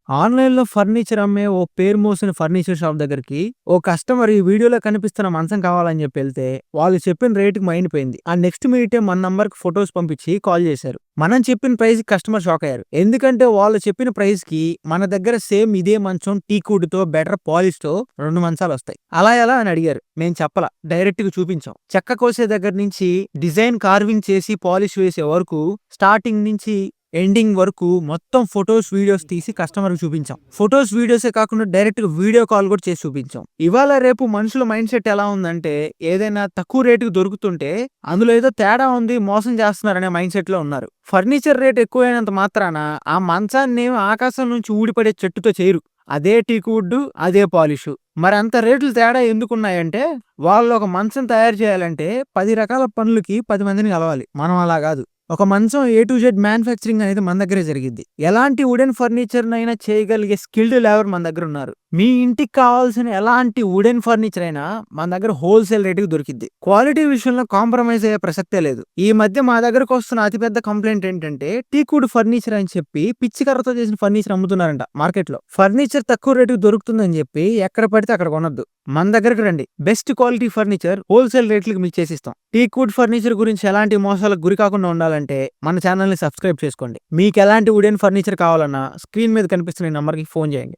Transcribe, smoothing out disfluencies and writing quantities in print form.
ఆన్‌లైన్‌లో ఫర్నిచర్ అమ్మే ఓ పేరు మోసిన ఫర్నిచర్ షాప్ దగ్గరికి ఓ కస్టమర్ ఈ వీడియోలో కనిపిస్తున్న మంచం కావాలని చెప్పి వెళ్తే, వాళ్ళు చెప్పిన రేట్‌కి మైండ్ పోయింది. ఆ నెక్స్ట్ మినిటే మన నంబర్‌కి ఫోటోస్ పంపించి కాల్ చేశారు. మనం చెప్పిన ప్రైస్‌కి కస్టమర్ షాక్ అయ్యారు. ఎందుకంటే వాళ్ళు చెప్పిన ప్రైస్‌కి మన దగ్గర సేమ్ ఇదే మంచం టీక్‌వుడ్‌తో బెటర్ పాలిష్‌తో 2 మంచాలొస్తాయి. అలా ఎలా అని అడిగారు. మేము చెప్పలా. డైరెక్ట్‌గా చూపించాం. చెక్క కోసే దగ్గర నుంచి డిజైన్ కార్వింగ్ చేసి పాలిష్ వేసే వరకు స్టార్టింగ్ నుంచి ఎండింగ్ వరకు మొత్తం ఫోటోస్, వీడియోస్ తీసి కస్టమర్‌కి చూపించాం. ఫోటోస్, వీడియోసే కాకుండా డైరెక్ట్‌గా వీడియో కాల్ కూడా చేసి చూపించాం. ఇవాళ రేపు మనుషుల మైండ్ సెట్ ఎలా ఉందంటే, ఏదైనా తక్కువ రేటుకి దొరుకుతుంటే అందులో ఏదో తేడా ఉంది, మోసం చేస్తున్నారనే మైండ్ సెట్‌లో ఉన్నారు. ఫర్నిచర్ రేట్ ఎక్కువైనంత మాత్రాన ఆ మంచాన్నేమి ఆకాశం నుంచి ఊడిపడే చెట్టుతో చేయరు. అదే టీకు వుడ్డు, అదే పాలిషు. మరంత రేట్లు తేడా ఎందుకున్నాయంటే, వాళ్ళు ఒక మంచం తయారు చేయాలంటే 10 రకాల పనులకి 10 మందిని కలవాలి. మనం అలా గాదు. ఒక మంచం ఏ టు జెడ్ మ్యానుఫ్యాక్చరింగ్ అనేది మన దగ్గరే జరిగిద్ది. ఎలాంటి వుడెన్ ఫర్నిచర్‌నైనా చేయగలిగే స్కిల్డ్ లేబర్ మన దగ్గరున్నారు. మీ ఇంటికి కావాల్సిన ఎలాంటి వుడెన్ ఫర్నిచర్ అయినా మన దగ్గర హోల్‌సేల్ రేట్‌కి దొరికిద్ది. క్వాలిటీ విషయంలో కాంప్రమైజ్ అయ్యే ప్రసక్తే లేదు. ఈ మధ్య మా దగ్గరకొస్తున్న అతిపెద్ద కంప్లెయింట్ ఏంటంటే, టీక్‌వుడ్ ఫర్నిచర్ అని చెప్పి పిచ్చి కర్రతో చేసిన ఫర్నిచర్ అమ్ముతున్నారంట మార్కెట్‌లో. ఫర్నిచర్ తక్కువ రేటుకి దొరుకుతుందని చెప్పి ఎక్కడ పడితే అక్కడ కొనొద్దు. మన దగ్గరికి రండి. బెస్ట్ క్వాలిటీ ఫర్నిచర్ హోల్‌సేల్ రేట్‌లకి మీకు చేసిస్తాం. టీక్‌వుడ్ ఫర్నిచర్ గురించి ఎలాంటి మోసాలకు గురి కాకుండా ఉండాలంటే మన ఛానెల్‌ని సబ్స్క్రైబ్ చేసుకోండి. మీకెలాంటి వుడెన్ ఫర్నిచర్ కావాలన్నా స్క్రీన్ మీద కనిపిస్తున్న ఈ నంబర్‌కి ఫోన్ చేయండి.